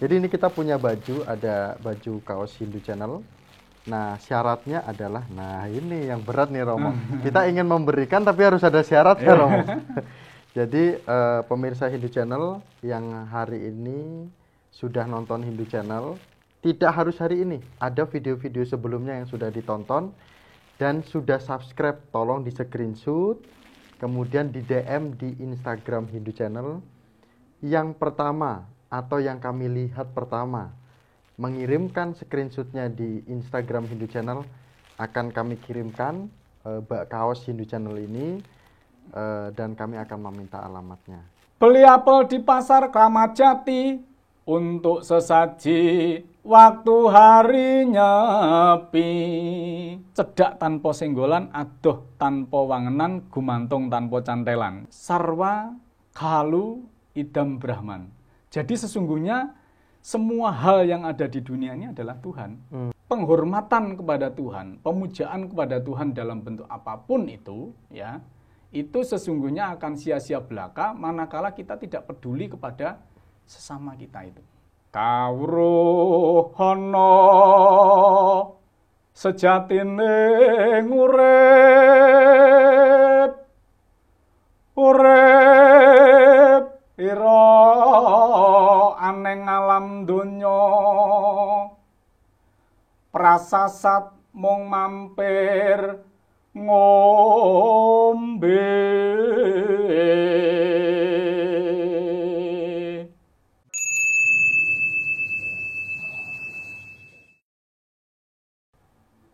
Jadi ini kita punya baju, ada baju kaos Hindu Channel. Nah, syaratnya adalah, nah ini yang berat nih Romo. Kita ingin memberikan tapi harus ada syaratnya Romo. Jadi pemirsa Hindu Channel yang hari ini sudah nonton Hindu Channel, tidak harus hari ini. Ada video-video sebelumnya yang sudah ditonton dan sudah subscribe, tolong di screenshot, kemudian di DM di Instagram Hindu Channel. Yang pertama atau yang kami lihat pertama mengirimkan screenshotnya di Instagram Hindu Channel, akan kami kirimkan kaos Hindu Channel ini, dan kami akan meminta alamatnya. Beli apel di pasar Kramat Jati untuk sesaji waktu hari nyepi. Cedak tanpa senggolan, adoh tanpa wangenan, gumantung tanpa cantelan. Sarwa kalu idam Brahman. Jadi sesungguhnya semua hal yang ada di dunia ini adalah Tuhan. Penghormatan kepada Tuhan, pemujaan kepada Tuhan dalam bentuk apapun itu, ya, itu sesungguhnya akan sia-sia belaka manakala kita tidak peduli kepada sesama kita itu. Kawruh hono sejatine urip ira aneng alam donya, prasasat mung mampir ngombe.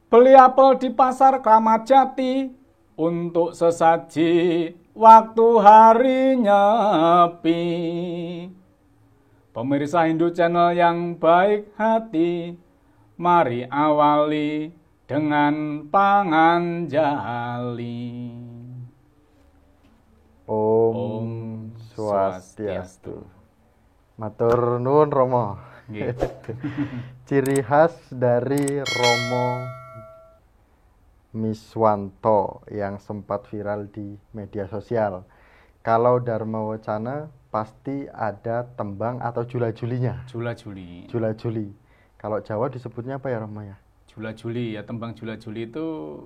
Beli apel di pasar Kramat Jati untuk sesaji waktu hari nyepi. Pemirsa Hindu Channel yang baik hati, mari awali dengan panganjali. Om Swastiastu. Matur nuwun Romo. Ciri khas dari Romo Miswanto yang sempat viral di media sosial. Kalau Dharma Wacana pasti ada tembang atau jula-julinya. Jula-juli. Jula-juli. Kalau Jawa disebutnya apa ya Romo ya? Jula-juli ya, tembang jula-juli itu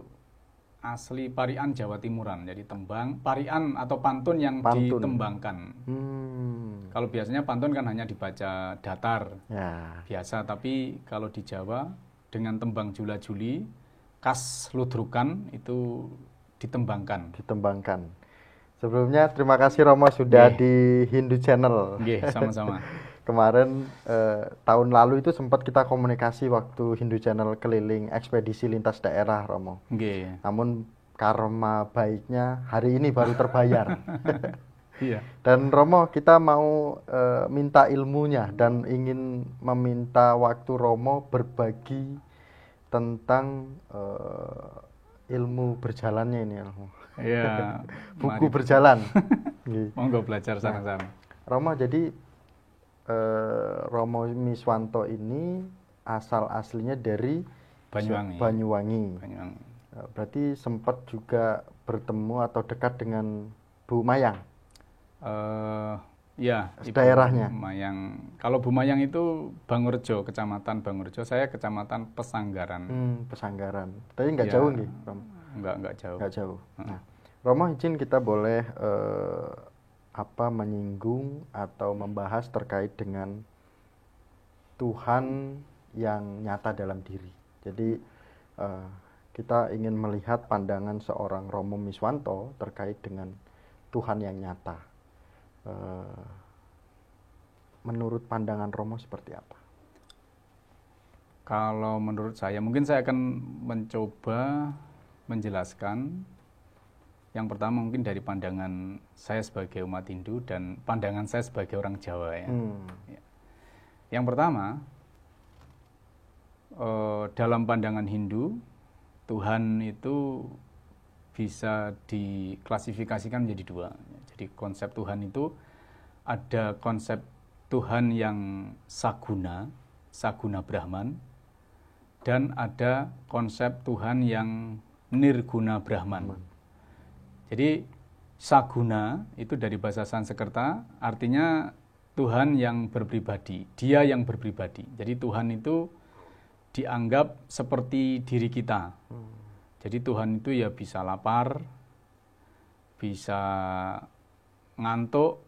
asli Parian Jawa Timuran. Jadi tembang, parian atau pantun yang ditembangkan. Kalau biasanya pantun kan hanya dibaca datar, ya, biasa. Tapi kalau di Jawa dengan tembang jula-juli, khas ludrukan itu ditembangkan. Sebelumnya terima kasih Romo sudah di Hindu Channel. Sama-sama. Kemarin tahun lalu itu sempat kita komunikasi waktu Hindu Channel keliling ekspedisi lintas daerah Romo. Namun karma baiknya hari ini baru terbayar. Iya. Dan Romo, kita mau minta ilmunya dan ingin meminta waktu Romo berbagi tentang ilmu berjalannya ini Romo. Iya. Buku berjalan. Monggo belajar sama-sama. Romo, jadi Romo Miswanto ini asal aslinya dari Banyuwangi. Berarti sempat juga bertemu atau dekat dengan Bu Mayang. Ya, daerahnya. Mayang. Kalau Bu Mayang itu Bangurjo, Kecamatan Bangurjo. Saya Kecamatan Pesanggaran. Pesanggaran. Tapi nggak jauh nih, Romo? Nggak jauh. Nggak jauh. Nah, Romo izin kita boleh menyinggung atau membahas terkait dengan Tuhan yang nyata dalam diri. Jadi kita ingin melihat pandangan seorang Romo Miswanto terkait dengan Tuhan yang nyata. Menurut pandangan Romo seperti apa? Kalau menurut saya, mungkin saya akan mencoba menjelaskan. Yang pertama mungkin dari pandangan saya sebagai umat Hindu dan pandangan saya sebagai orang Jawa ya. Yang pertama, dalam pandangan Hindu, Tuhan itu bisa diklasifikasikan menjadi dua. Jadi konsep Tuhan itu ada konsep Tuhan yang saguna Brahman, dan ada konsep Tuhan yang nirguna Brahman. Jadi saguna itu dari bahasa Sanskerta artinya Tuhan yang berpribadi, Dia yang berpribadi. Jadi Tuhan itu dianggap seperti diri kita. Jadi Tuhan itu ya bisa lapar, bisa ngantuk,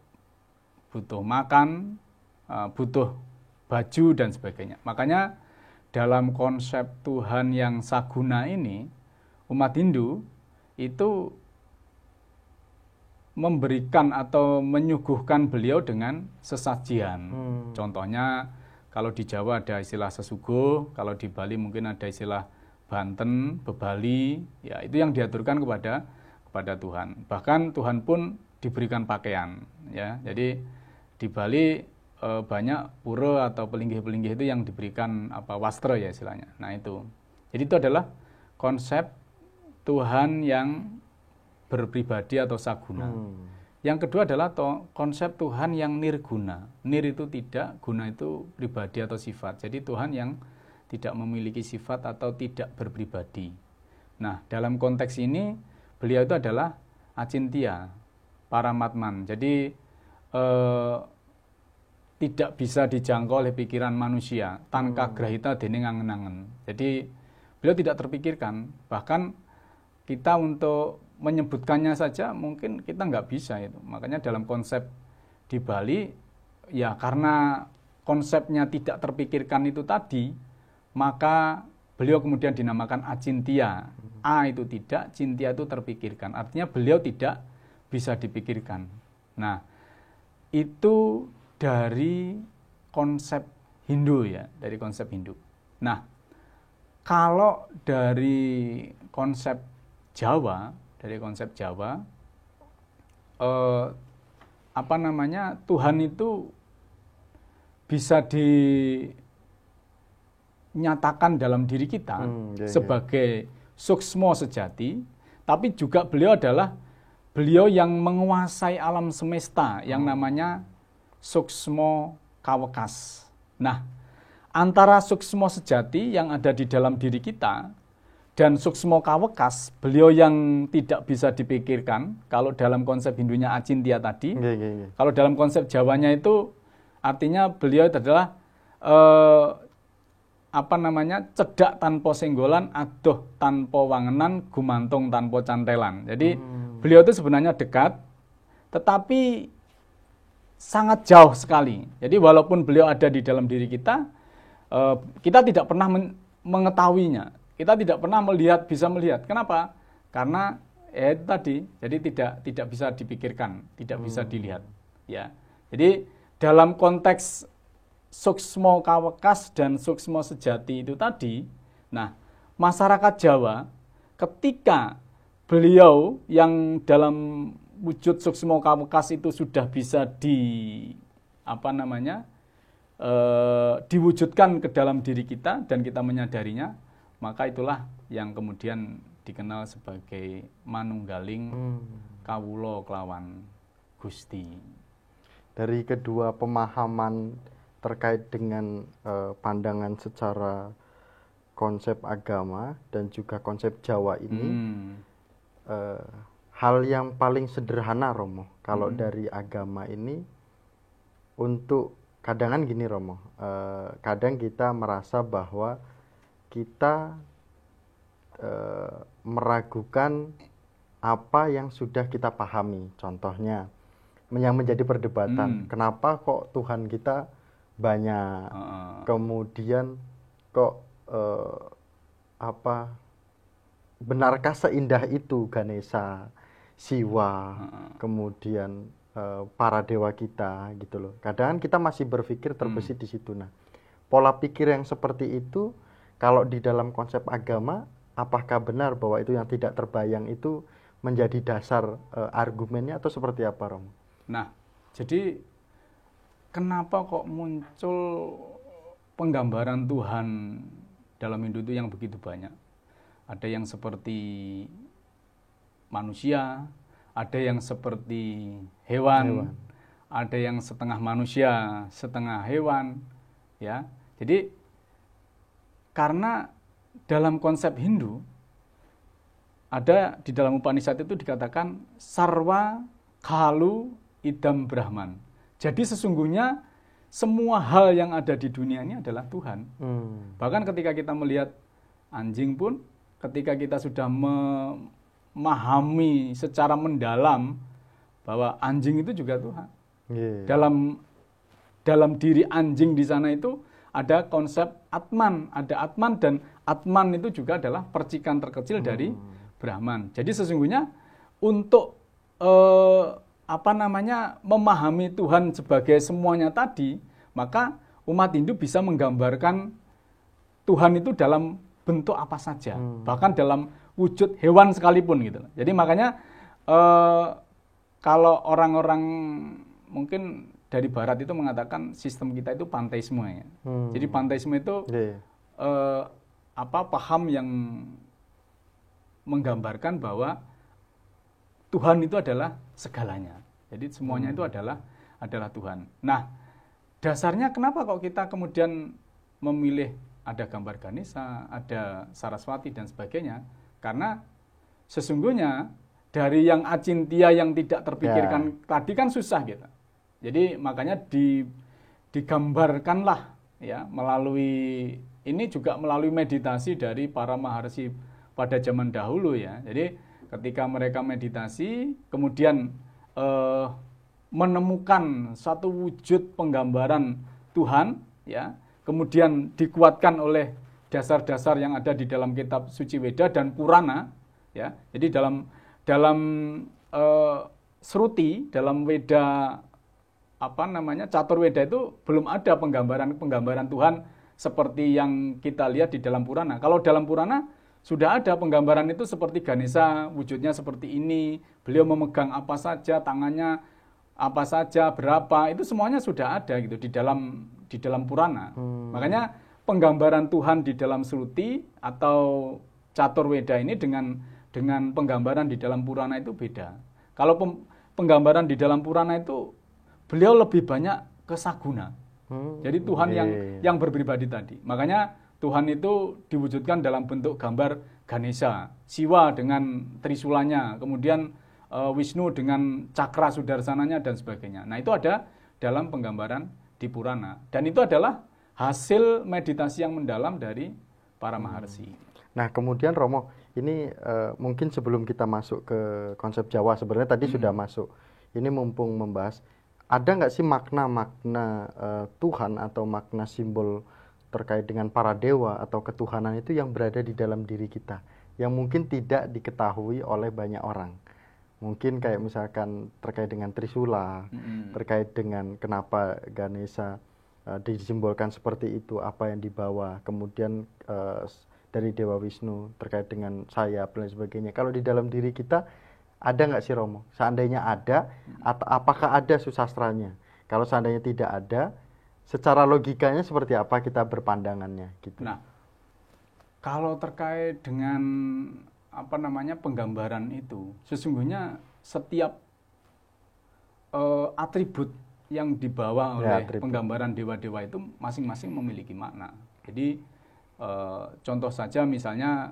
butuh makan, butuh baju dan sebagainya. Makanya dalam konsep Tuhan yang saguna ini, umat Hindu itu memberikan atau menyuguhkan beliau dengan sesajian. Contohnya kalau di Jawa ada istilah sesuguh, kalau di Bali mungkin ada istilah Banten, bebali, ya itu yang diaturkan kepada Tuhan. Bahkan Tuhan pun diberikan pakaian, ya. Jadi di Bali banyak pura atau pelinggih-pelinggih itu yang diberikan wastra ya istilahnya. Nah itu. Jadi itu adalah konsep Tuhan yang berpribadi atau saguna. Yang kedua adalah konsep Tuhan yang nirguna. Nir itu tidak, guna itu pribadi atau sifat. Jadi Tuhan yang tidak memiliki sifat atau tidak berpribadi. Nah, dalam konteks ini beliau itu adalah acintya, paramatman. Jadi tidak bisa dijangkau oleh pikiran manusia, tanka grahita dening angen-angen. Jadi beliau tidak terpikirkan. Bahkan kita untuk menyebutkannya saja mungkin kita nggak bisa itu. Makanya dalam konsep di Bali, ya karena konsepnya tidak terpikirkan itu tadi, maka beliau kemudian dinamakan acintya. A itu tidak, cintia itu terpikirkan. Artinya beliau tidak bisa dipikirkan. Nah, itu dari konsep Hindu ya, dari konsep Hindu. Nah, kalau dari konsep Jawa, Tuhan itu bisa dinyatakan dalam diri kita sebagai suksmo sejati, tapi juga beliau yang menguasai alam semesta yang namanya suksmo kawekas. Nah, antara suksmo sejati yang ada di dalam diri kita dan suksmo kawekas, beliau yang tidak bisa dipikirkan, kalau dalam konsep Hindunya acintya tadi, kalau dalam konsep Jawanya itu artinya beliau itu adalah cedak tanpa senggolan, adoh tanpa wangenan, gumantung tanpa cantelan. Jadi beliau itu sebenarnya dekat, tetapi sangat jauh sekali. Jadi walaupun beliau ada di dalam diri kita, kita tidak pernah mengetahuinya. Kita tidak pernah bisa melihat. Kenapa? Karena itu tadi, jadi tidak bisa dipikirkan, tidak bisa dilihat. Ya, jadi dalam konteks suksmo kawekas dan suksmo sejati itu tadi, nah masyarakat Jawa ketika beliau yang dalam wujud suksmo kawekas itu sudah bisa diwujudkan ke dalam diri kita dan kita menyadarinya, maka itulah yang kemudian dikenal sebagai manunggaling kawula kelawan Gusti. Dari kedua pemahaman terkait dengan pandangan secara konsep agama dan juga konsep Jawa ini, hal yang paling sederhana Romo, kalau dari agama ini, untuk kadang gini Romo, kadang kita merasa bahwa kita meragukan apa yang sudah kita pahami. Contohnya yang menjadi perdebatan, kenapa kok Tuhan kita banyak, kemudian kok benarkah seindah itu Ganesha, Siwa, kemudian para dewa kita gitu loh. Kadang kita masih berpikir terbesit di situ. Nah, pola pikir yang seperti itu kalau di dalam konsep agama, apakah benar bahwa itu yang tidak terbayang itu menjadi dasar argumennya atau seperti apa, Romo? Nah, jadi kenapa kok muncul penggambaran Tuhan dalam Hindu itu yang begitu banyak? Ada yang seperti manusia, ada yang seperti hewan, ada yang setengah manusia, setengah hewan, ya. Jadi karena dalam konsep Hindu ada di dalam Upanishad itu dikatakan sarwa khalu idam brahman. Jadi sesungguhnya semua hal yang ada di dunia ini adalah Tuhan. Hmm. Bahkan ketika kita melihat anjing pun, ketika kita sudah memahami secara mendalam bahwa anjing itu juga Tuhan. Yeah. Dalam diri anjing di sana itu ada konsep Atman, ada Atman, dan Atman itu juga adalah percikan terkecil dari Brahman. Jadi sesungguhnya untuk memahami Tuhan sebagai semuanya tadi, maka umat Hindu bisa menggambarkan Tuhan itu dalam bentuk apa saja, bahkan dalam wujud hewan sekalipun gitu. Jadi makanya kalau orang-orang mungkin dari Barat itu mengatakan sistem kita itu panteisme ya. Jadi panteisme itu paham yang menggambarkan bahwa Tuhan itu adalah segalanya. Jadi semuanya itu adalah Tuhan. Nah, dasarnya kenapa kok kita kemudian memilih ada gambar Ganesha, ada Saraswati dan sebagainya? Karena sesungguhnya dari yang acintia yang tidak terpikirkan tadi kan susah gitu. Jadi makanya digambarkanlah ya melalui ini juga melalui meditasi dari para maharsi pada zaman dahulu ya. Jadi ketika mereka meditasi kemudian menemukan satu wujud penggambaran Tuhan ya, kemudian dikuatkan oleh dasar-dasar yang ada di dalam kitab suci Weda dan Purana ya. Jadi dalam Sruti, dalam Weda Catur Weda itu belum ada penggambaran Tuhan seperti yang kita lihat di dalam Purana. Kalau dalam Purana sudah ada penggambaran itu seperti Ganesha, wujudnya seperti ini, beliau memegang apa saja, tangannya apa saja, berapa, itu semuanya sudah ada gitu di dalam Purana. Makanya penggambaran Tuhan di dalam Sruti atau Catur Weda ini dengan penggambaran di dalam Purana itu beda. Kalau penggambaran di dalam Purana itu beliau lebih banyak ke Saguna. Jadi Tuhan yang berpribadi tadi. Makanya Tuhan itu diwujudkan dalam bentuk gambar Ganesha, Siwa dengan trisulanya, kemudian Wisnu dengan cakra sudarsananya dan sebagainya. Nah, itu ada dalam penggambaran di Purana. Dan itu adalah hasil meditasi yang mendalam dari para maharsi. Nah, kemudian Romo, ini mungkin sebelum kita masuk ke konsep Jawa, sebenarnya tadi sudah masuk. Ini mumpung membahas, ada nggak sih makna-makna Tuhan atau makna simbol terkait dengan para dewa atau ketuhanan itu yang berada di dalam diri kita, yang mungkin tidak diketahui oleh banyak orang. Mungkin kayak misalkan terkait dengan Trisula, terkait dengan kenapa Ganesha disimbolkan seperti itu, apa yang dibawa, kemudian dari Dewa Wisnu terkait dengan sayap dan sebagainya. Kalau di dalam diri kita ada nggak sih Romo? Seandainya ada, atau apakah ada susastranya? Kalau seandainya tidak ada, secara logikanya seperti apa kita berpandangannya gitu. Nah, kalau terkait dengan penggambaran itu, sesungguhnya setiap atribut yang dibawa oleh penggambaran dewa-dewa itu masing-masing memiliki makna. Jadi contoh saja misalnya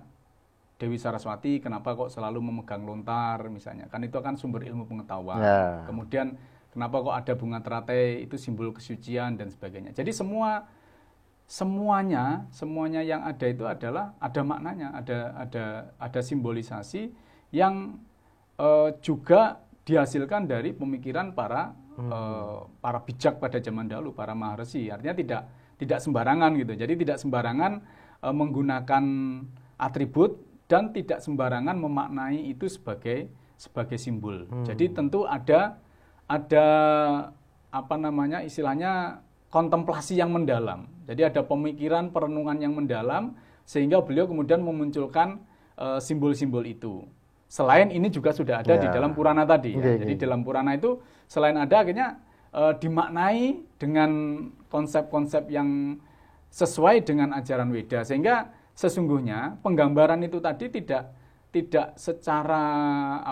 Dewi Saraswati kenapa kok selalu memegang lontar misalnya, kan itu kan sumber ilmu pengetahuan. Kemudian kenapa kok ada bunga teratai, itu simbol kesucian dan sebagainya. Jadi semuanya yang ada itu adalah ada maknanya, ada simbolisasi yang juga dihasilkan dari pemikiran para bijak pada zaman dahulu, para maharsi. Artinya tidak sembarangan gitu. Jadi tidak sembarangan menggunakan atribut dan tidak sembarangan memaknai itu sebagai simbol. Jadi tentu ada istilahnya kontemplasi yang mendalam. Jadi ada pemikiran, perenungan yang mendalam sehingga beliau kemudian memunculkan simbol-simbol itu. Selain ini juga sudah ada di dalam Purana tadi. Jadi dalam Purana itu selain ada akhirnya dimaknai dengan konsep-konsep yang sesuai dengan ajaran Weda, sehingga sesungguhnya penggambaran itu tadi tidak secara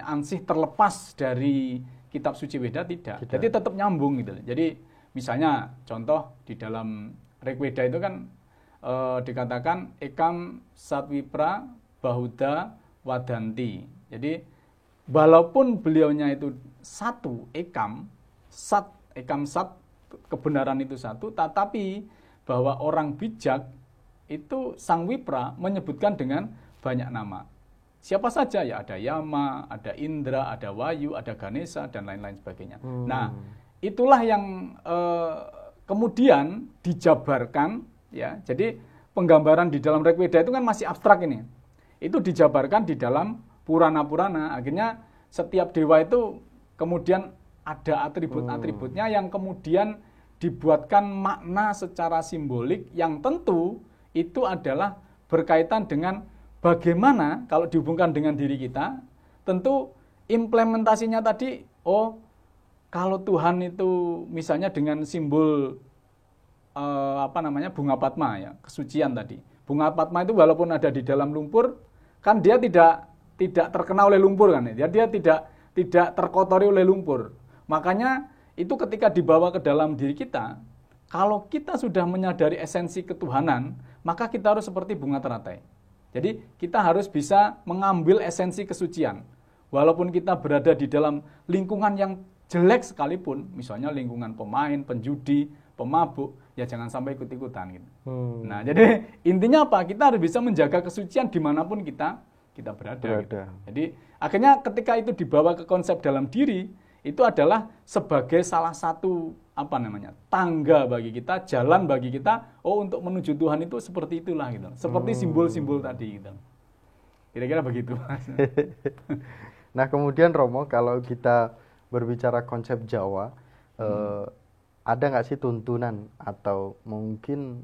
ansih terlepas dari kitab suci Weda, tidak. Jadi tetap nyambung gitu. Jadi misalnya contoh di dalam Rig Weda itu kan dikatakan ekam satwipra bahuda wadanti. Jadi walaupun beliaunya itu satu ekam sat kebenaran itu satu, tetapi bahwa orang bijak itu Sang Wipra menyebutkan dengan banyak nama. Siapa saja ya, ada Yama, ada Indra, ada Wayu, ada Ganesha dan lain-lain sebagainya. Nah, itulah yang kemudian dijabarkan ya. Jadi penggambaran di dalam Rigveda itu kan masih abstrak ini. Itu dijabarkan di dalam Purana-Purana. Akhirnya setiap dewa itu kemudian ada atribut-atributnya yang kemudian dibuatkan makna secara simbolik yang tentu itu adalah berkaitan dengan bagaimana kalau dihubungkan dengan diri kita, tentu implementasinya tadi, kalau Tuhan itu misalnya dengan simbol bunga padma ya, kesucian tadi. Bunga padma itu walaupun ada di dalam lumpur, kan dia tidak terkena oleh lumpur kan ya. Dia tidak terkotori oleh lumpur. Makanya itu ketika dibawa ke dalam diri kita, kalau kita sudah menyadari esensi ketuhanan, maka kita harus seperti bunga teratai. Jadi kita harus bisa mengambil esensi kesucian. Walaupun kita berada di dalam lingkungan yang jelek sekalipun, misalnya lingkungan pemain, penjudi, pemabuk, ya jangan sampai ikut-ikutan gitu. Nah, jadi intinya apa? Kita harus bisa menjaga kesucian dimanapun kita berada. Gitu. Jadi akhirnya ketika itu dibawa ke konsep dalam diri, itu adalah sebagai salah satu tangga bagi kita, jalan bagi kita, untuk menuju Tuhan itu seperti itulah gitu. Seperti simbol-simbol tadi gitu. Kira-kira begitu. Nah, kemudian Romo, kalau kita berbicara konsep Jawa, ada nggak sih tuntunan atau mungkin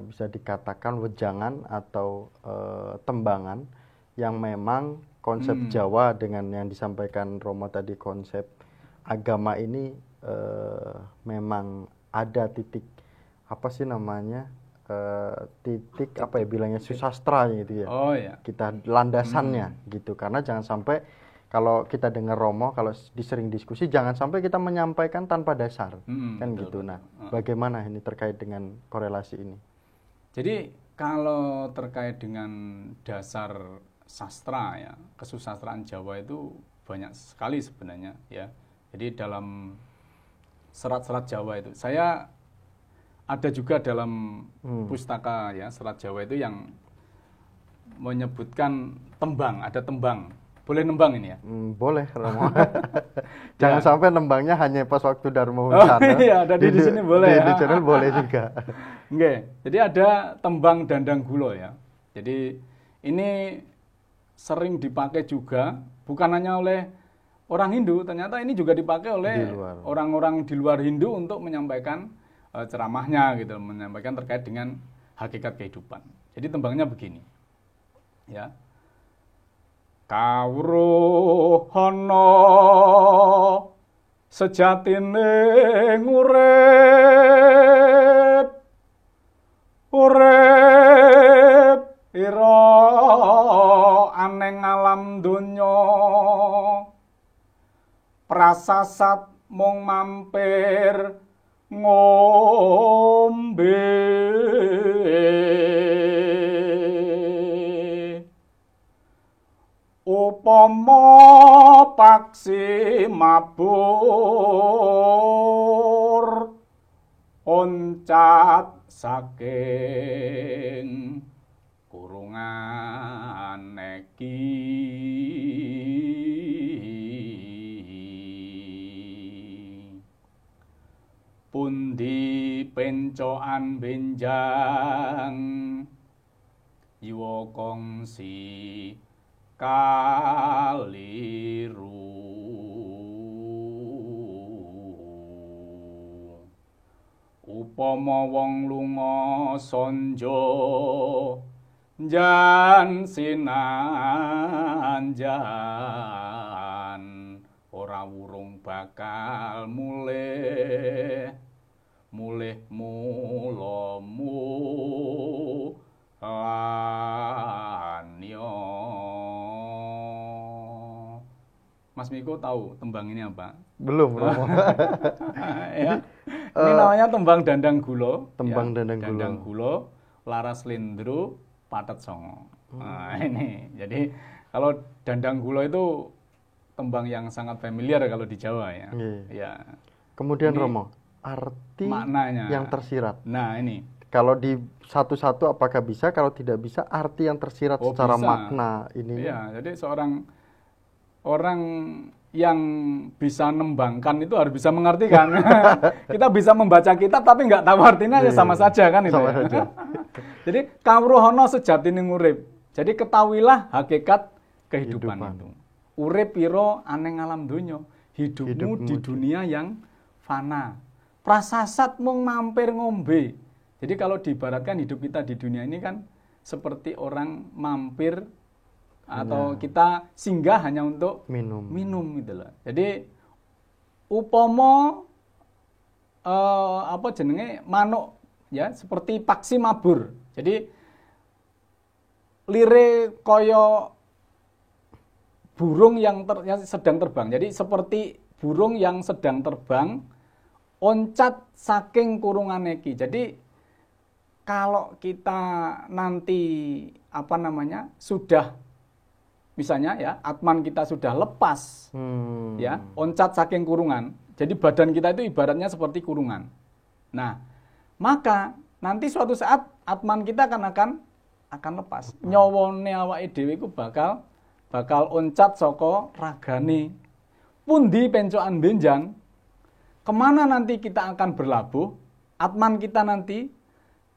bisa dikatakan wejangan atau tembangan yang memang konsep Jawa dengan yang disampaikan Romo tadi, konsep agama ini memang ada titik titik bilangnya susastra gitu ya. Iya. Kita landasannya gitu, karena jangan sampai kalau kita dengar Romo, kalau disering diskusi, jangan sampai kita menyampaikan tanpa dasar, kan betul, gitu. Nah, bagaimana ini terkait dengan korelasi ini? Jadi kalau terkait dengan dasar sastra ya, kesusastraan Jawa itu banyak sekali sebenarnya ya. Jadi dalam serat-serat Jawa itu, saya ada juga dalam pustaka ya, serat Jawa itu yang menyebutkan tembang, ada tembang. Boleh nembang ini ya? Boleh, Romo. Jangan sampai nembangnya hanya pas waktu Dharma Wicana. Iya, di sini boleh. Di channel boleh juga. Oke, jadi ada tembang Dandang Gulo ya. Jadi ini sering dipakai juga, bukan hanya oleh orang Hindu, ternyata ini juga dipakai oleh orang-orang di luar Hindu untuk menyampaikan ceramahnya gitu, menyampaikan terkait dengan hakikat kehidupan. Jadi tembangnya begini. Ya. Kawruh ana sejatine urip ira aneng alam donya prasasat mung mampir ngombe upama paksi mabur oncat saking kurungan neki pundi pencoan benjang jiwa kongsi kaliru upama wong lunga sonjo jan sinanjan ora wurung bakal mulih mulomu lanyo. Mas Miko tahu tembang ini apa? Belum, Romo. Ya. Ini namanya tembang Dandang Gulo. Tembang ya. Dandang Gulo, Laras Lindru, Patet Songo. Nah, ini. Jadi kalau Dandang Gulo itu tembang yang sangat familiar kalau di Jawa ya. Iya. Ya. Kemudian ini, Romo, arti maknanya yang tersirat. Nah ini Kalau di satu-satu apakah bisa? Kalau tidak bisa, arti yang tersirat secara bisa. makna ini. Iya, jadi seorang orang yang bisa nembangkan itu harus bisa mengartikan. Kita bisa membaca kitab tapi nggak tahu artinya ya sama saja kan itu. Sama Ya. saja. Jadi kawruhono sejatine urip. Jadi ketahuilah hakikat kehidupan itu. Urip piro aneng alam dunya. Hidupmu di dunia yang fana. Prasasat mung mampir ngombe. Jadi kalau diibaratkan hidup kita di dunia ini kan seperti orang mampir atau kita singgah hanya untuk minum gitu loh. Jadi upomo apa jenenge manuk ya seperti paksi mabur. Jadi lire koyo burung yang sedang terbang. Jadi seperti burung yang sedang terbang oncat saking kurungan iki. Jadi kalau kita nanti apa namanya sudah misalnya ya atman kita sudah lepas ya oncat saking kurungan, jadi badan kita itu ibaratnya seperti kurungan. Nah maka nanti suatu saat atman kita akan lepas. Nyawone awake dhewe iku bakal oncat saka ragane. Pundi pencokan benjang, kemana nanti kita akan berlabuh? Atman kita nanti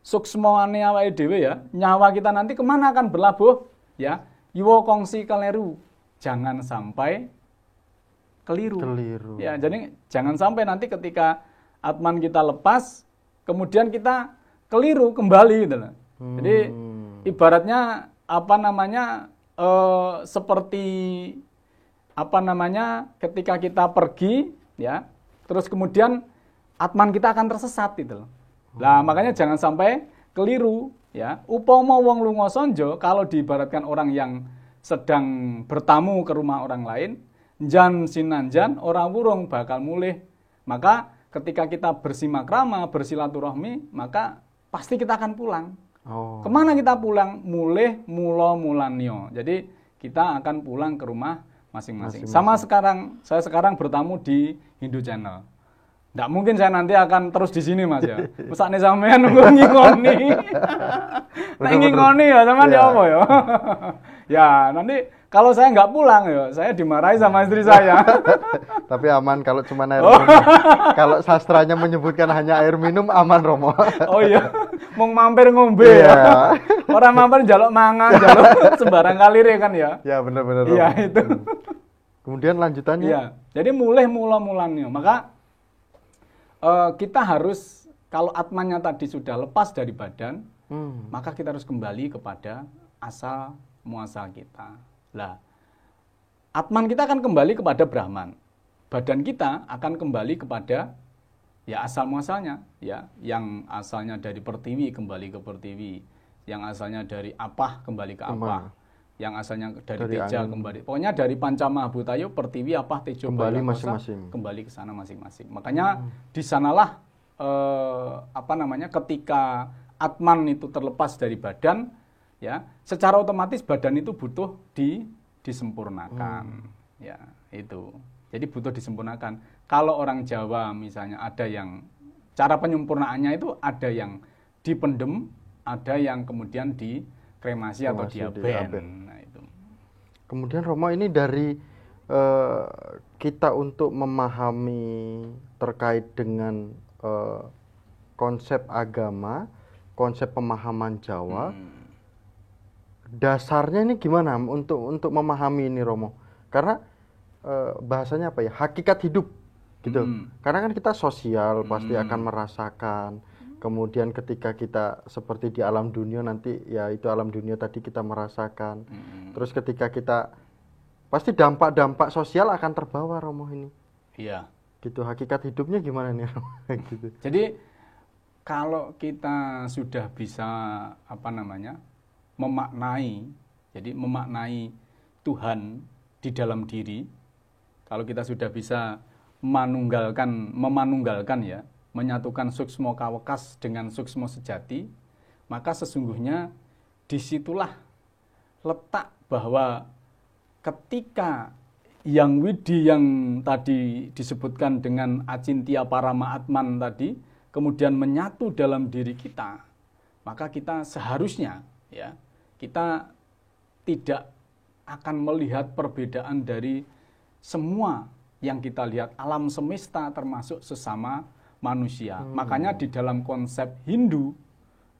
suksmoane awake dhewe ya, nyawa kita nanti kemana akan berlabuh? Ya, yuwa kongsi keliru. Jangan sampai keliru. Ya, jadi jangan sampai nanti ketika atman kita lepas, kemudian kita keliru kembali gitu loh. Jadi ibaratnya apa namanya seperti apa namanya ketika kita pergi ya, terus kemudian atman kita akan tersesat gitu loh. Nah, makanya jangan sampai keliru ya. Upama wong lunga sonjo kalau diibaratkan orang yang sedang bertamu ke rumah orang lain, jan sinanjan ora wurung bakal mulih. Maka ketika kita bersimakrama, bersilaturahmi, maka pasti kita akan pulang. Kemana kita pulang? Mulih mula mulanio. Jadi kita akan pulang ke rumah masing-masing. Sama saya sekarang bertamu di Hindu Channel. Nggak mungkin saya nanti akan terus di sini Mas ya. Mesakne sampean nunggu ngingoni. Nek ngingoni ya sampean ya apa ya? Ya, nanti kalau saya nggak pulang ya, saya dimarahi sama istri saya. Tapi aman kalau cuma air minum. Kalau sastranya menyebutkan hanya air minum aman Romo. Oh iya, mau mampir ngombe ya. Orang mampir njaluk mangan, njaluk sembarang kalir ya kan ya. Ya benar-benar. Iya itu. Kemudian lanjutannya. Iya, jadi mulih mula-mulannya. Maka kita harus kalau atmannya tadi sudah lepas dari badan, maka kita harus kembali kepada asal muasal kita. Lah, atman kita akan kembali kepada Brahman. Badan kita akan kembali kepada ya asal muasalnya, ya, yang asalnya dari pertiwi kembali ke pertiwi, yang asalnya dari apah kembali ke apah, yang asalnya dari teja angin. Kembali. Pokoknya dari Pancamahabhutayo, pertiwi, apah, tejo, kembali baya, masing-masing. Kembali ke sana masing-masing. Makanya di sanalah apa namanya ketika atman itu terlepas dari badan, ya, secara otomatis badan itu butuh disempurnakan. Ya, itu. Jadi butuh disempurnakan. Kalau orang Jawa misalnya ada yang cara penyempurnaannya itu ada yang dipendem, ada yang kemudian dikremasi atau diaben. Nah, itu. Kemudian Romo ini dari kita untuk memahami terkait dengan konsep agama, konsep pemahaman Jawa, dasarnya ini gimana untuk memahami ini Romo? Karena bahasanya apa ya? Hakikat hidup gitu. Karena kan kita sosial pasti akan merasakan. Kemudian ketika kita seperti di alam dunia nanti ya itu alam dunia tadi kita merasakan. Terus ketika kita pasti dampak-dampak sosial akan terbawa Romo ini. Iya. Gitu hakikat hidupnya gimana nih Romo? Gitu. Jadi kalau kita sudah bisa apa namanya? memaknai Tuhan di dalam diri, kalau kita sudah bisa memanunggalkan ya, menyatukan suksmo kawekas dengan suksmo sejati, maka sesungguhnya disitulah letak bahwa ketika yang widi yang tadi disebutkan dengan acintia parama atman tadi, kemudian menyatu dalam diri kita, maka kita seharusnya ya kita tidak akan melihat perbedaan dari semua yang kita lihat alam semesta termasuk sesama manusia. Makanya di dalam konsep Hindu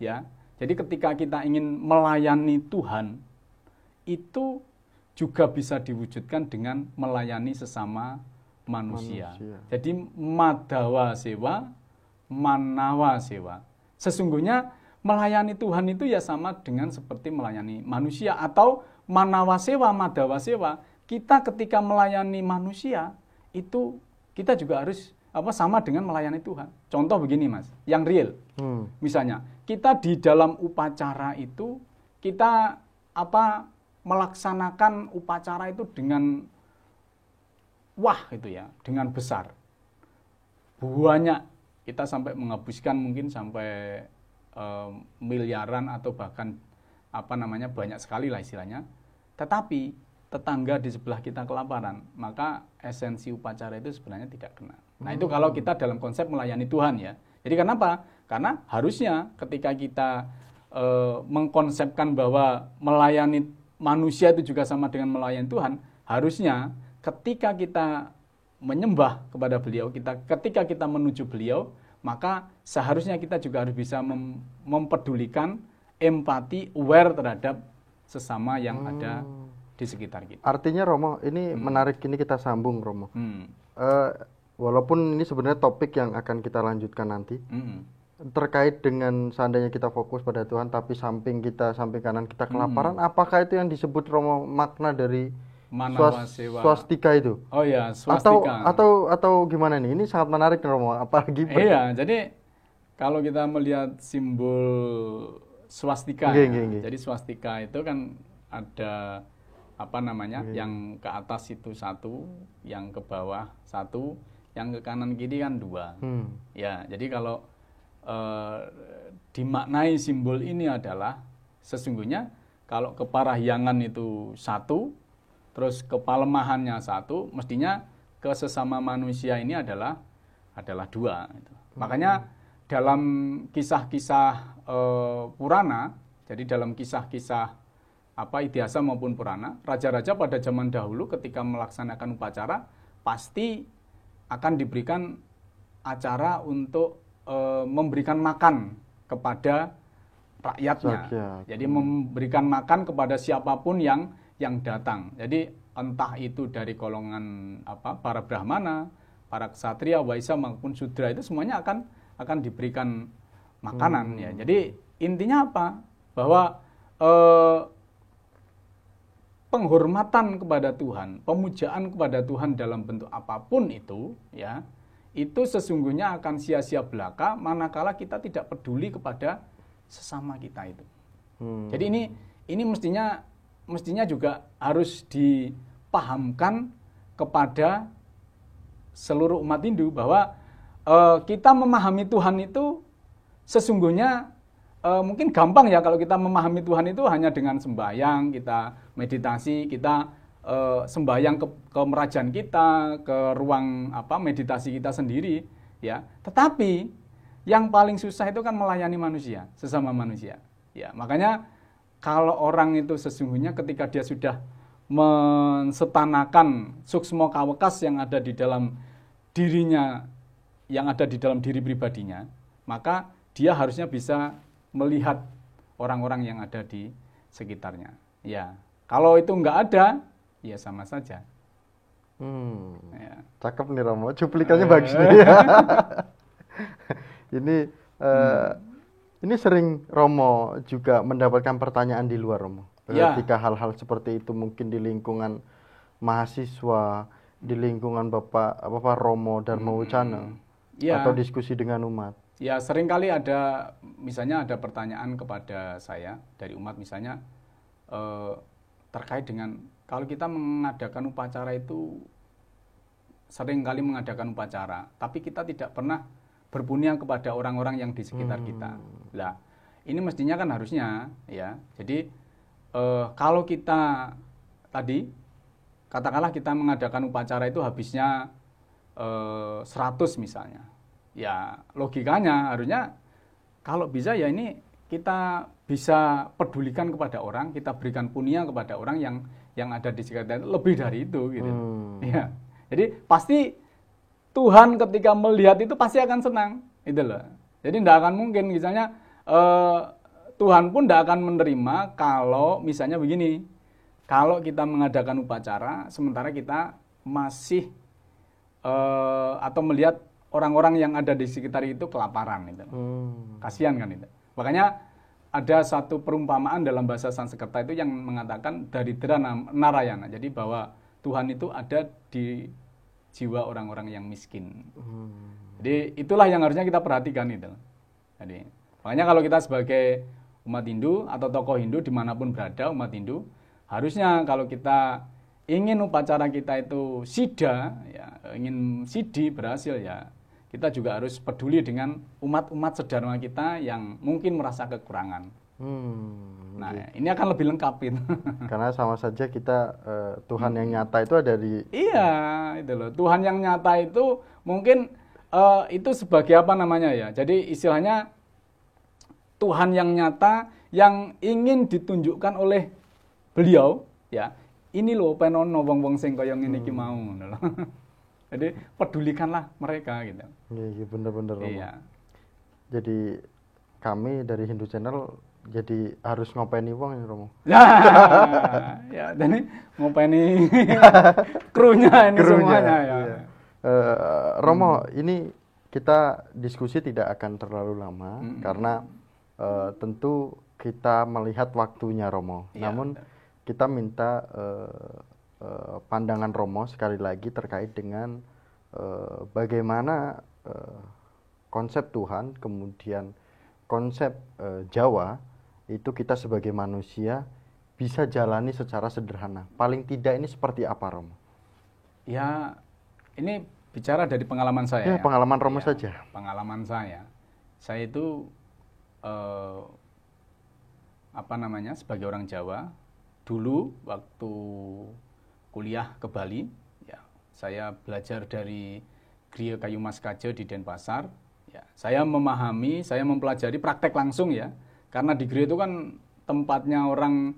ya, jadi ketika kita ingin melayani Tuhan itu juga bisa diwujudkan dengan melayani sesama manusia. Jadi madhawa sewa, manawa sewa. Sesungguhnya melayani Tuhan itu ya sama dengan seperti melayani manusia, atau manawa sewa, madhawa sewa. Kita ketika melayani manusia itu kita juga harus sama dengan melayani Tuhan. Contoh begini Mas, yang real. Misalnya kita di dalam upacara itu kita melaksanakan upacara itu dengan dengan besar. Banyak, kita sampai menghabiskan mungkin sampai miliaran atau bahkan banyak sekali lah istilahnya. Tetapi tetangga di sebelah kita kelaparan, maka esensi upacara itu sebenarnya tidak kena. Nah itu kalau kita dalam konsep melayani Tuhan ya. Jadi kenapa? Karena harusnya ketika kita mengkonsepkan bahwa melayani manusia itu juga sama dengan melayani Tuhan, harusnya ketika kita menyembah kepada beliau, ketika kita menuju beliau, maka seharusnya kita juga harus bisa mempedulikan, empati, aware terhadap sesama yang ada di sekitar kita. Artinya Romo, ini menarik, ini kita sambung Romo. Walaupun ini sebenarnya topik yang akan kita lanjutkan nanti. Terkait dengan seandainya kita fokus pada Tuhan tapi samping kanan kita kelaparan, apakah itu yang disebut Romo makna dari swastika itu? Oh ya, swastika. Atau gimana nih? Ini sangat menarik Romo, apalagi iya, jadi kalau kita melihat simbol swastika jadi swastika itu kan ada yang ke atas itu satu, yang ke bawah satu, yang ke kanan kiri kan dua. Ya, jadi kalau dimaknai simbol ini adalah sesungguhnya kalau keparahyangan itu satu, terus kepalemahannya satu, mestinya ke sesama manusia ini adalah dua. Makanya dalam kisah-kisah Purana, jadi dalam kisah-kisah Idiasa maupun Purana, raja-raja pada zaman dahulu ketika melaksanakan upacara pasti akan diberikan acara untuk memberikan makan kepada rakyatnya. Jadi memberikan makan kepada siapapun yang datang. Jadi entah itu dari golongan para brahmana, para ksatria, waisya maupun sudra, itu semuanya akan diberikan makanan ya. Jadi intinya apa? Bahwa penghormatan kepada Tuhan, pemujaan kepada Tuhan dalam bentuk apapun itu ya, itu sesungguhnya akan sia-sia belaka manakala kita tidak peduli kepada sesama kita itu. Jadi ini mestinya juga harus dipahamkan kepada seluruh umat Hindu bahwa kita memahami Tuhan itu sesungguhnya mungkin gampang ya kalau kita memahami Tuhan itu hanya dengan sembahyang, kita meditasi, kita sembahyang ke kerajaan kita, ke ruang meditasi kita sendiri ya. Tetapi yang paling susah itu kan melayani manusia, sesama manusia. Ya, makanya kalau orang itu sesungguhnya ketika dia sudah mensetanakan suksmo kawekas yang ada di dalam dirinya, yang ada di dalam diri pribadinya, maka dia harusnya bisa melihat orang-orang yang ada di sekitarnya. Ya, kalau itu enggak ada, ya sama saja. Ya. Cakep nih Romo, cuplikannya bagus nih. Ini sering Romo juga mendapatkan pertanyaan di luar Romo. Ketika hal-hal seperti itu mungkin di lingkungan mahasiswa, di lingkungan Bapak Romo Dharma Wucana, atau diskusi dengan umat. Ya, seringkali misalnya ada pertanyaan kepada saya dari umat misalnya terkait dengan kalau kita mengadakan upacara itu seringkali mengadakan upacara, tapi kita tidak pernah berpunya kepada orang-orang yang di sekitar kita. Lah, ini mestinya kan harusnya ya. Jadi kalau kita tadi katakanlah kita mengadakan upacara itu habisnya 100 misalnya. Ya logikanya harusnya kalau bisa ya ini kita bisa pedulikan kepada orang, kita berikan punya kepada orang yang ada di sekitar lebih dari itu gitu. Ya. Jadi pasti Tuhan ketika melihat itu pasti akan senang, itu loh. Jadi tidak akan mungkin misalnya Tuhan pun tidak akan menerima kalau misalnya begini, kalau kita mengadakan upacara sementara kita masih atau melihat orang-orang yang ada di sekitar itu kelaparan, itu. Kasihan kan itu. Makanya ada satu perumpamaan dalam bahasa Sanskerta itu yang mengatakan daridra narayana. Jadi bahwa Tuhan itu ada di jiwa orang-orang yang miskin. Jadi itulah yang harusnya kita perhatikan itu. Jadi makanya kalau kita sebagai umat Hindu atau tokoh Hindu dimanapun berada umat Hindu, harusnya kalau kita ingin upacara kita itu sida, ya, ingin sidi berhasil ya, kita juga harus peduli dengan umat-umat sedharma kita yang mungkin merasa kekurangan. Nah, ini akan lebih lengkap itu. Karena sama saja kita Tuhan yang nyata itu ada di. Iya, itu loh. Tuhan yang nyata itu mungkin itu sebagai apa namanya ya? Jadi istilahnya Tuhan yang nyata yang ingin ditunjukkan oleh beliau, ya. Ini loh penono wong-wong sing kaya ngene iki mau, loh. Jadi pedulikanlah mereka gitu. Iya, bener-bener. Iya. Jadi kami dari Hindu Channel jadi harus ngopeni wong ya Romo. Ya, jadi ngopeni krunya ini semuanya ya. Iya. Romo, ini kita diskusi tidak akan terlalu lama karena tentu kita melihat waktunya Romo. Ya, namun kita minta pandangan Romo sekali lagi terkait dengan bagaimana konsep Tuhan, kemudian konsep Jawa itu kita sebagai manusia bisa jalani secara sederhana. Paling tidak ini seperti apa Romo? Ya, ini bicara dari pengalaman saya. Ya, pengalaman Romo saja. Pengalaman saya itu sebagai orang Jawa, dulu waktu kuliah ke Bali, ya, saya belajar dari Griya Kayu Mas Kaja di Denpasar. Ya, saya memahami, saya mempelajari praktek langsung ya, karena di Griya itu kan tempatnya orang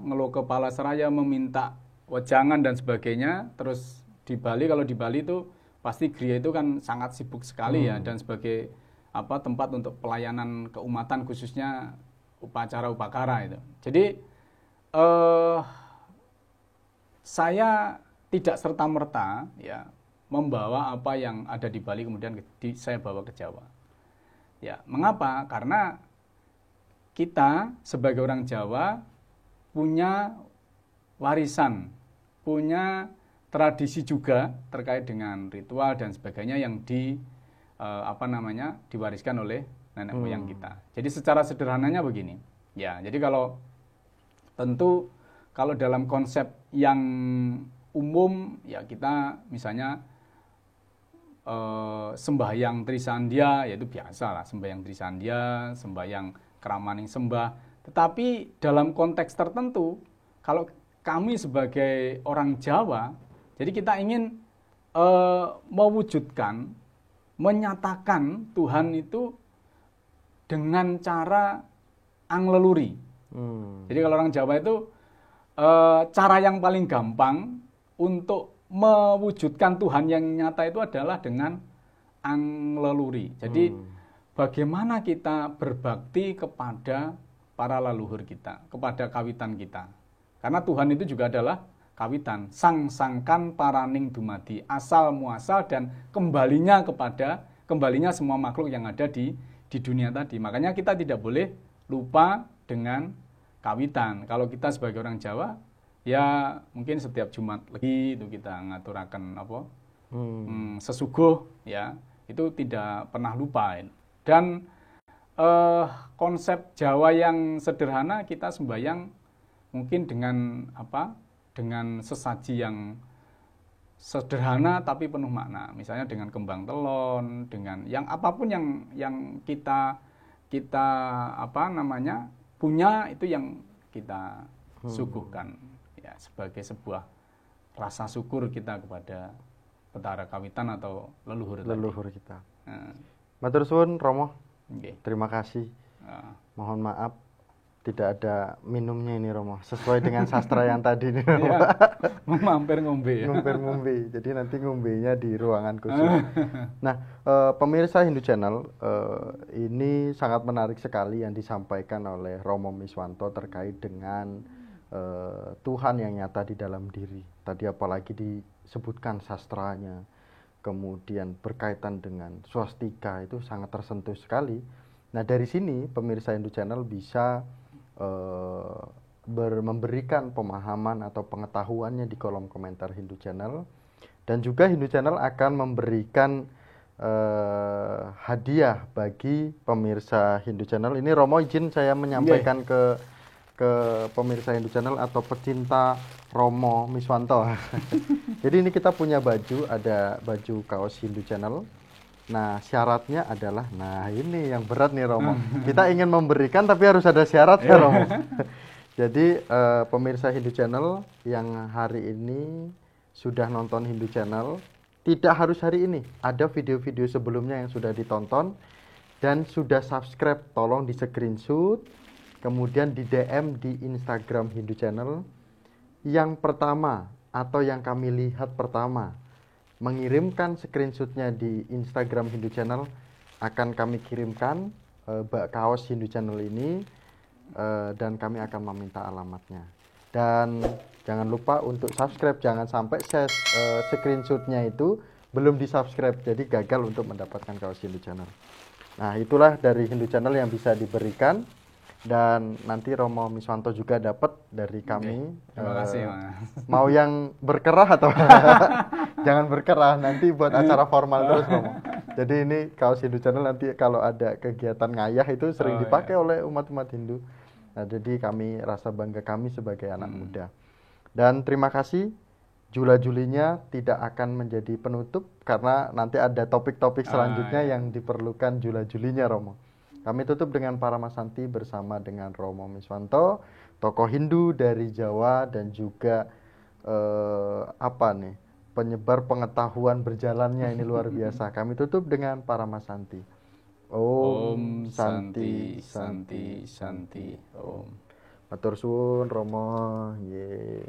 ngeluh kepala seraya, meminta wejangan dan sebagainya. Terus di Bali, kalau di Bali itu pasti Griya itu kan sangat sibuk sekali ya, dan sebagai tempat untuk pelayanan keumatan khususnya upacara upakara itu. Jadi saya tidak serta-merta ya membawa apa yang ada di Bali kemudian saya bawa ke Jawa. Ya, mengapa? Karena kita sebagai orang Jawa punya warisan, punya tradisi juga terkait dengan ritual dan sebagainya yang diwariskan oleh nenek moyang kita. Jadi secara sederhananya begini. Ya, jadi kalau dalam konsep yang umum ya kita misalnya sembahyang Trisandya, yaitu biasa lah, sembahyang Trisandya, sembahyang Kramaning Sembah. Tetapi dalam konteks tertentu, kalau kami sebagai orang Jawa, jadi kita ingin mewujudkan, menyatakan Tuhan itu dengan cara angleluri. Jadi kalau orang Jawa itu cara yang paling gampang untuk mewujudkan Tuhan yang nyata itu adalah dengan angleluri. Jadi bagaimana kita berbakti kepada para leluhur kita, kepada kawitan kita. Karena Tuhan itu juga adalah kawitan, sang-sangkan paraning dumadi, asal muasal dan kembalinya semua makhluk yang ada di dunia tadi. Makanya kita tidak boleh lupa dengan kawitan. Kalau kita sebagai orang Jawa, ya mungkin setiap Jumat Legi itu kita ngaturaken sesuguh, ya itu tidak pernah lupa. Dan konsep Jawa yang sederhana, kita sembahyang mungkin dengan sesaji yang sederhana tapi penuh makna. Misalnya dengan kembang telon, dengan yang apapun yang kita punya, itu yang kita suguhkan ya sebagai sebuah rasa syukur kita kepada Betara Kawitan atau leluhur kita. Nah, Matur suwun Romo. nggih. Terima kasih. Nah, Mohon maaf tidak ada minumnya ini Romo. Sesuai dengan sastra yang tadi nih Romo. ya, mampir ngombe ya. Ngombe. Jadi nanti ngombenya di ruangan khusus. Nah, pemirsa Hindu Channel, ini sangat menarik sekali yang disampaikan oleh Romo Miswanto terkait dengan Tuhan yang nyata di dalam diri. Tadi apalagi disebutkan sastranya, kemudian berkaitan dengan swastika, itu sangat tersentuh sekali. Nah, dari sini pemirsa Hindu Channel bisa memberikan pemahaman atau pengetahuannya di kolom komentar Hindu Channel, dan juga Hindu Channel akan memberikan hadiah bagi pemirsa Hindu Channel. Ini Romo izin saya menyampaikan ke pemirsa Hindu Channel atau pecinta Romo Miswanto. Jadi ini kita punya baju, ada baju kaos Hindu Channel. Nah, syaratnya adalah, nah ini yang berat nih Romo. Kita ingin memberikan tapi harus ada syaratnya Romo. Jadi pemirsa Hindu Channel yang hari ini sudah nonton Hindu Channel, tidak harus hari ini. Ada video-video sebelumnya yang sudah ditonton dan sudah subscribe, tolong di screenshot, kemudian di DM di Instagram Hindu Channel. Yang pertama atau yang kami lihat pertama mengirimkan screenshotnya di Instagram Hindu Channel, akan kami kirimkan kaos Hindu Channel ini, dan kami akan meminta alamatnya. Dan jangan lupa untuk subscribe, jangan sampai screenshotnya itu belum di subscribe, jadi gagal untuk mendapatkan kaos Hindu Channel. Nah, itulah dari Hindu Channel yang bisa diberikan. Dan nanti Romo Miswanto juga dapat dari kami. Terima kasih Mas. Mau yang berkerah atau jangan berkerah, nanti buat acara formal terus Romo. Jadi ini kaos Hindu Channel nanti kalau ada kegiatan ngayah itu sering dipakai oleh umat-umat Hindu. Nah, jadi kami rasa bangga kami sebagai anak muda. Dan terima kasih, Jula-Julinya tidak akan menjadi penutup karena nanti ada topik-topik selanjutnya yang diperlukan Jula-Julinya Romo. Kami tutup dengan Paramasanti bersama dengan Romo Miswanto, tokoh Hindu dari Jawa dan juga penyebar pengetahuan berjalannya ini luar biasa. Kami tutup dengan Paramasanti. Om Santi Santi Santi Om. Matur suwun Romo. Ye.